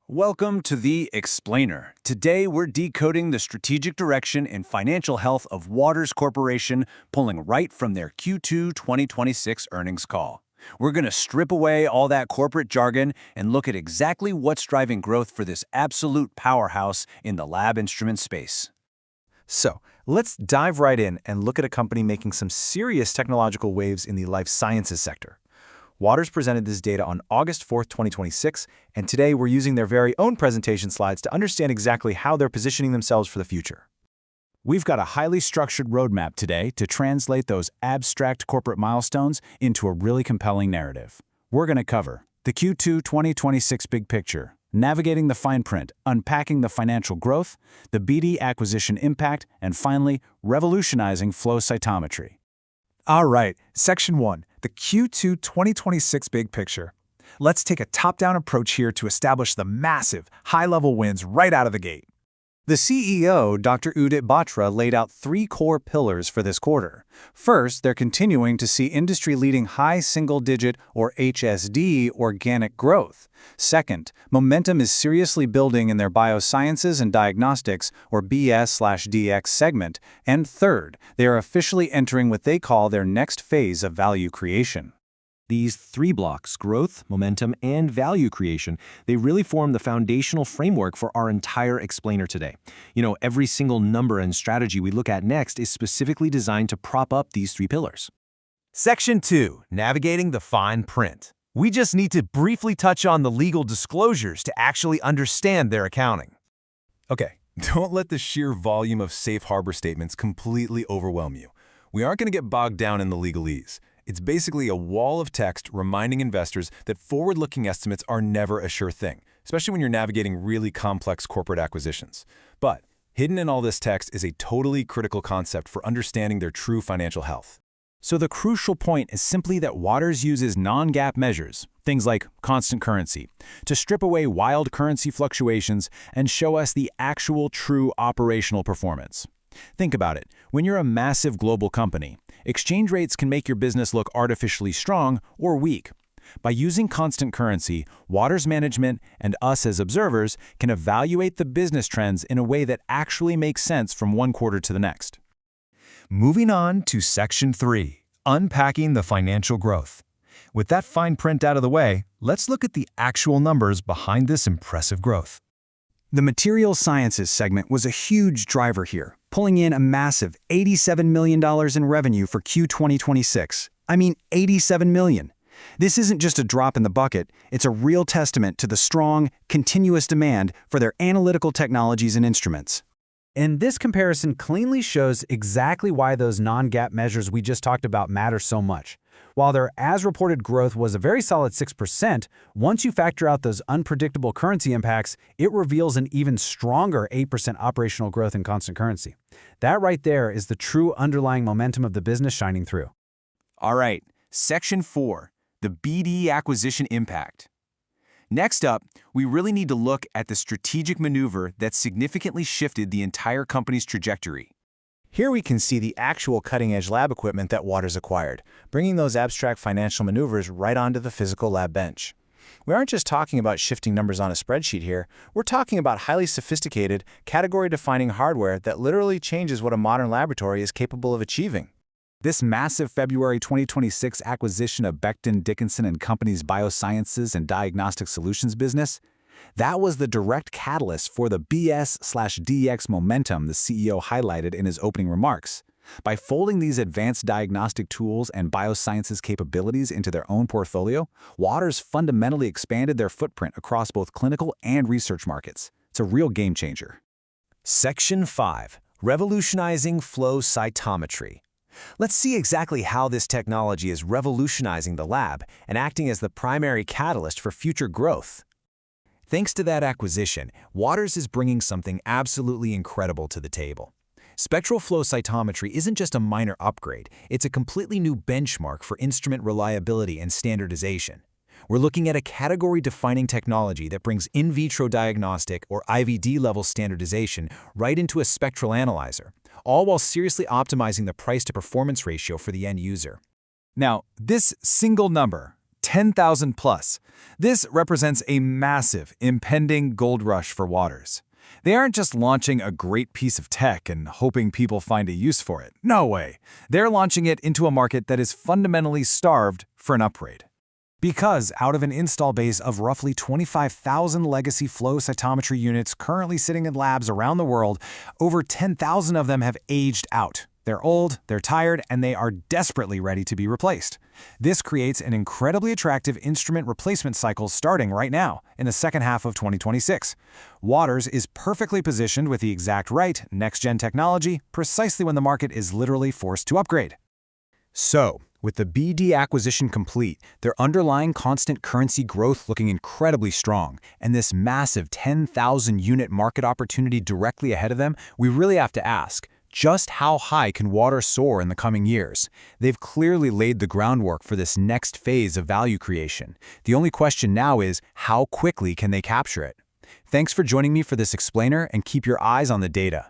Welcome to The Explainer. Today, we're decoding the strategic direction and financial health of Waters Corporation, pulling right from their Q2 2026 earnings call. We're going to strip away all that corporate jargon and look at exactly what's driving growth for this absolute powerhouse in the lab instrument space. So, let's dive right in and look at a company making some serious technological waves in the life sciences sector. Waters presented this data on August 4th, 2026, and today we're using their very own presentation slides to understand exactly how they're positioning themselves for the future. We've got a highly structured roadmap today to translate those abstract corporate milestones into a really compelling narrative. We're going to cover the Q2 2026 big picture, navigating the fine print, unpacking the financial growth, the BD acquisition impact, and finally, revolutionizing flow cytometry. All right, Section 1, the Q2 2026 Big Picture. Let's take a top-down approach here to establish the massive, high-level wins right out of the gate. The CEO, Dr. Udit Batra, laid out three core pillars for this quarter. First, they're continuing to see industry-leading high single-digit, or HSD, organic growth. Second, momentum is seriously building in their biosciences and diagnostics, or BS/DX segment. And third, they are officially entering what they call their next phase of value creation. These three blocks, growth, momentum, and value creation, they really form the foundational framework for our entire explainer today. Every single number and strategy we look at next is specifically designed to prop up these three pillars. Section 2, navigating the fine print. We just need to briefly touch on the legal disclosures to actually understand their accounting. Okay, don't let the sheer volume of safe harbor statements completely overwhelm you. We aren't going to get bogged down in the legalese. It's basically a wall of text reminding investors that forward-looking estimates are never a sure thing, especially when you're navigating really complex corporate acquisitions. But hidden in all this text is a totally critical concept for understanding their true financial health. So the crucial point is simply that Waters uses non-GAAP measures, things like constant currency, to strip away wild currency fluctuations and show us the actual true operational performance. Think about it. When you're a massive global company, exchange rates can make your business look artificially strong or weak. By using constant currency, Waters management and us as observers can evaluate the business trends in a way that actually makes sense from one quarter to the next. Moving on to Section 3, unpacking the financial growth. With that fine print out of the way, let's look at the actual numbers behind this impressive growth. The materials sciences segment was a huge driver here, pulling in a massive $87 million in revenue for Q 2026. I mean, $87 million. This isn't just a drop in the bucket, it's a real testament to the strong, continuous demand for their analytical technologies and instruments. And this comparison cleanly shows exactly why those non-GAAP measures we just talked about matter so much. While their as-reported growth was a very solid 6%, once you factor out those unpredictable currency impacts, it reveals an even stronger 8% operational growth in constant currency. That right there is the true underlying momentum of the business shining through. All right, Section 4, the BD acquisition impact. Next up, we really need to look at the strategic maneuver that significantly shifted the entire company's trajectory. Here we can see the actual cutting-edge lab equipment that Waters acquired, bringing those abstract financial maneuvers right onto the physical lab bench. We aren't just talking about shifting numbers on a spreadsheet here, we're talking about highly sophisticated, category-defining hardware that literally changes what a modern laboratory is capable of achieving. This massive February 2026 acquisition of Becton Dickinson & Company's Biosciences and Diagnostic Solutions business, that was the direct catalyst for the BS/DX momentum the CEO highlighted in his opening remarks. By folding these advanced diagnostic tools and biosciences capabilities into their own portfolio, Waters fundamentally expanded their footprint across both clinical and research markets. It's a real game changer. Section 5, revolutionizing flow cytometry. Let's see exactly how this technology is revolutionizing the lab and acting as the primary catalyst for future growth. Thanks to that acquisition, Waters is bringing something absolutely incredible to the table. Spectral flow cytometry isn't just a minor upgrade, it's a completely new benchmark for instrument reliability and standardization. We're looking at a category-defining technology that brings in vitro diagnostic or IVD-level standardization right into a spectral analyzer, all while seriously optimizing the price-to-performance ratio for the end user. Now, this single number, 10,000 plus. This represents a massive, impending gold rush for Waters. They aren't just launching a great piece of tech and hoping people find a use for it. No way. They're launching it into a market that is fundamentally starved for an upgrade. Because out of an install base of roughly 25,000 legacy flow cytometry units currently sitting in labs around the world, over 10,000 of them have aged out. They're old, they're tired, and they are desperately ready to be replaced. This creates an incredibly attractive instrument replacement cycle starting right now, in the second half of 2026. Waters is perfectly positioned with the exact right next-gen technology, precisely when the market is literally forced to upgrade. So, with the BD acquisition complete, their underlying constant currency growth looking incredibly strong, and this massive 10,000 unit market opportunity directly ahead of them, we really have to ask, just how high can Waters soar in the coming years? They've clearly laid the groundwork for this next phase of value creation. The only question now is, how quickly can they capture it? Thanks for joining me for this explainer, and keep your eyes on the data.